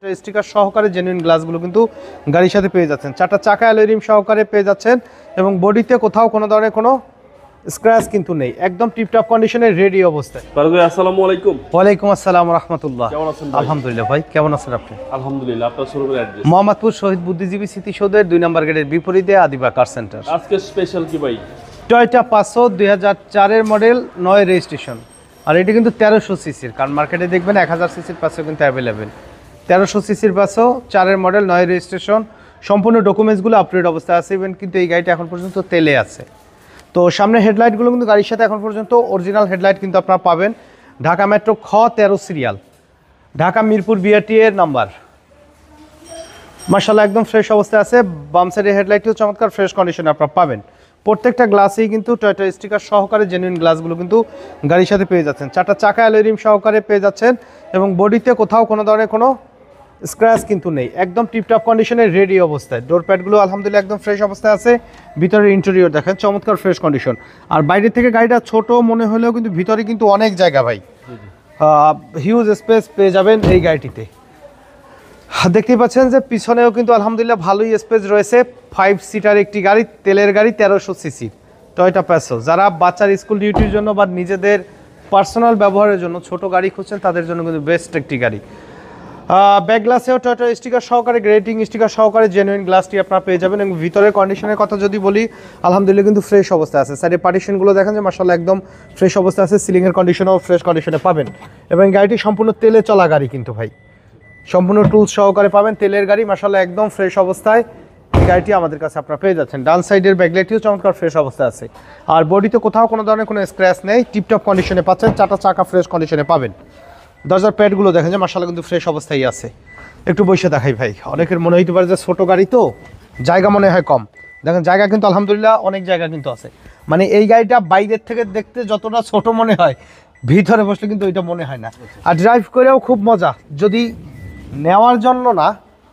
Sticker সহকারে genuine গ্লাসগুলো কিন্তু গাড়ির সাথে পেয়ে যাচ্ছেন। চারটা চাকা অ্যালয় রিম সহকারে পেয়ে যাচ্ছেন এবং বডিতে কোথাও কোনো ধরনের কোনো স্ক্র্যাচ কিন্তু নেই, একদম টিপটপ কন্ডিশনে রেডি অবস্থায়। আসসালামু আলাইকুম। ওয়ালাইকুম আসসালাম রাহমাতুল্লাহ। কেমন আছেন? আলহামদুলিল্লাহ ভাই, কেমন আছেন আপনি? আলহামদুলিল্লাহ। আপনার শোরুমের অ্যাড্রেস মোহাম্মদপুর শহীদ বুদ্ধিজীবী স্মৃতিসৌধের 2 নম্বর গেটের বিপরীতে আদিবা কার সেন্টার। আজকে স্পেশাল কি ভাই? টয়োটা 500 2004 মডেল 9 রেজিস্ট্রেশন, আর এটি কিন্তু 1300 সিসির, কারণ মার্কেটে দেখবেন 1000 সিসির পাশে কিন্তু অ্যাভেলেবেল। 1300 সিসির পাশে 4 মডেল 9 রেজিস্ট্রেশন, সম্পূর্ণ ডকুমেন্টসগুলো আপডেট অবস্থায় আছে। ইভেন কিন্তু এই গাড়িটা এখন পর্যন্ত তেলে আছে। তো সামনে হেডলাইটগুলো কিন্তু গাড়ির সাথে এখন পর্যন্ত অরিজিনাল হেডলাইট কিন্তু আপনারা পাবেন। ঢাকা মেট্রো খ 13 সিরিয়াল, ঢাকা মিরপুর বিআরটি এর নাম্বার। মাশাআল্লাহ একদম ফ্রেশ অবস্থায় আছে। বাম সাইডের হেডলাইটটিও চমৎকার ফ্রেশ কন্ডিশনে আপনারা পাবেন। প্রত্যেকটা গ্লাসেই কিন্তু টয়োটা স্টিকার সহকারে জেনুইন গ্লাসগুলো কিন্তু গাড়ির সাথে পেয়ে যাচ্ছেন। চারটা চাকা অ্যালয় রিম সহকারে পেয়ে যাচ্ছেন এবং বডিতে কোথাও কোনো ধরনের কোনো স্ক্র্যাচ কিন্তু নেই, একদম টিপটপ কন্ডিশনে রেডি অবস্থায়। ডোর প্যাডগুলো আলহামদুলিল্লাহ একদম ফ্রেশ অবস্থায় আছে। ভিতরের ইন্টেরিয়র দেখেন চমৎকার ফ্রেশ কন্ডিশন। আর বাইরে থেকে গাড়িটা ছোট মনে হলেও কিন্তু ভিতরে কিন্তু অনেক জায়গা ভাই, হিউজ স্পেস পেয়ে যাবেন এই গাড়িটিতে। দেখতেই পাচ্ছেন যে পিছনেও কিন্তু আলহামদুলিল্লাহ ভালোই স্পেস রয়েছে। 5 সিটার একটি গাড়ি, তেলের গাড়ি, 1300 সিসি টয়োটা 500। যারা বাচ্চার স্কুল ডিউটির জন্য বা নিজেদের পার্সোনাল ব্যবহারের জন্য ছোট গাড়ি খুঁজছেন তাদের জন্য কিন্তু বেস্ট একটি গাড়ি। ব্যাক গ্লাসেও টয়োটা স্টিকার সহকারে, গ্রেটিং স্টিকার সহকারে জেনুইন গ্লাসটি আপনারা পেয়ে যাবেন। এবং ভিতরের কন্ডিশনের কথা যদি বলি, আলহামদুলিল্লাহ কিন্তু ফ্রেশ অবস্থায় আছে। সাইডে পার্টিশনগুলো দেখেন যে মাশাআল্লাহ একদম ফ্রেশ অবস্থায় আছে। সিলিংয়ের কন্ডিশনও ফ্রেশ কন্ডিশনে পাবেন। এবং গাড়িটি সম্পূর্ণ তেলে চলা গাড়ি কিন্তু ভাই, সম্পূর্ণ টুলস সহকারে পাবেন। তেলের গাড়ি মাশাআল্লাহ একদম ফ্রেশ অবস্থায় এই গাড়িটি আমাদের কাছে আপনারা পেয়ে যাচ্ছেন। ডান সাইডের ব্যাকলাইটটিও চমৎকার ফ্রেশ অবস্থায় আছে। আর বডিতে কোথাও কোনো ধরনের কোনো স্ক্র্যাচ নেই, টিপটপ কন্ডিশনে পাচ্ছেন। চারটা চাকা ফ্রেশ কন্ডিশনে পাবেন। দরজার প্যাডগুলো দেখেন যে মাশাআল্লাহ কিন্তু ফ্রেশ অবস্থায় আছে। একটু বসে দেখাই ভাই, অনেকের মনে হইতে পারে যে ছোটো গাড়ি তো জায়গা মনে হয় কম। দেখেন জায়গা কিন্তু আলহামদুলিল্লাহ অনেক জায়গা কিন্তু আছে। মানে এই গাড়িটা বাইরের থেকে দেখতে যতটা ছোট মনে হয়, ভিতরে বসলে কিন্তু ওইটা মনে হয় না। আর ড্রাইভ করেও খুব মজা। যদি নেওয়ার জন্য না,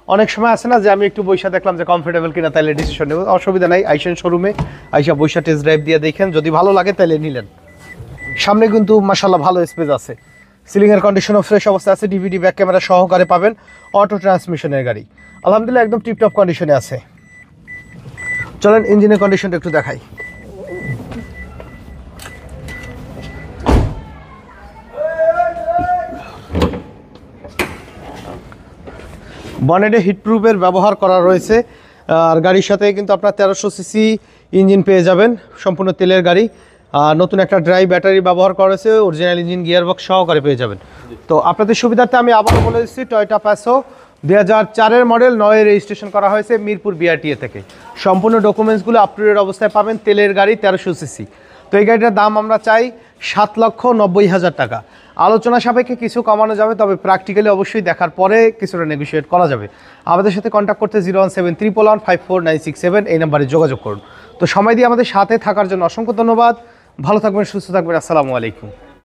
অনেক সময় আছে না যে আমি একটু বৈশা দেখলাম যে কমফোর্টেবল কিনা, তাইলে ডিসিশন নেব, অসুবিধা নাই। আইসেন শোরুমে, আইসা বৈশা টেস্ট ড্রাইভ দিয়ে দেখেন, যদি ভালো লাগে তাইলে নিলেন। সামনে কিন্তু মাশাআল্লাহ ভালো স্পেস আছে। সিলিংয়ের কন্ডিশনও ফ্রেশ অবস্থায় আছে। ডিভিডি ব্যাক ক্যামেরা সহকারে পাবেন। অটো ট্রান্সমিশনের গাড়ি আলহামদুলিল্লাহ একদম টিপটপ কন্ডিশনে আছে। চলেন ইঞ্জিনের কন্ডিশনটা একটু দেখাই। বনেটে হিটপ্রুফের ব্যবহার করা রয়েছে। আর গাড়ির সাথে কিন্তু আপনার 1300 সিসি ইঞ্জিন পেয়ে যাবেন, সম্পূর্ণ তেলের গাড়ি। নতুন একটা ড্রাই ব্যাটারি ব্যবহার করা হয়েছে, অরিজিনাল ইঞ্জিন গিয়ারবক্স সহকারে পেয়ে যাবেন। তো আপনাদের সুবিধার্থে আমি আবারও বলে দিচ্ছি, টয়োটা 500 2004 মডেল 9 রেজিস্ট্রেশন করা হয়েছে মিরপুর বিআরটিএ থেকে। সম্পূর্ণ ডকুমেন্টসগুলো আপটুডেট অবস্থায় পাবেন। তেলের গাড়ি, 1300 সিসি। তো এই গাড়িটার দাম আমরা চাই 7,90,000 টাকা। আলোচনা সাপেক্ষে কিছু কমানো যাবে, তবে প্র্যাকটিক্যালি অবশ্যই দেখার পরে কিছুটা নেগোশিয়েট করা যাবে। আমাদের সাথে কন্ট্যাক্ট করতে 01731154967 এই নাম্বারে যোগাযোগ করুন। তো সময় দিয়ে আমাদের সাথে থাকার জন্য অসংখ্য ধন্যবাদ। ভালো থাকবেন, সুস্থ থাকবেন। আসসালামু আলাইকুম।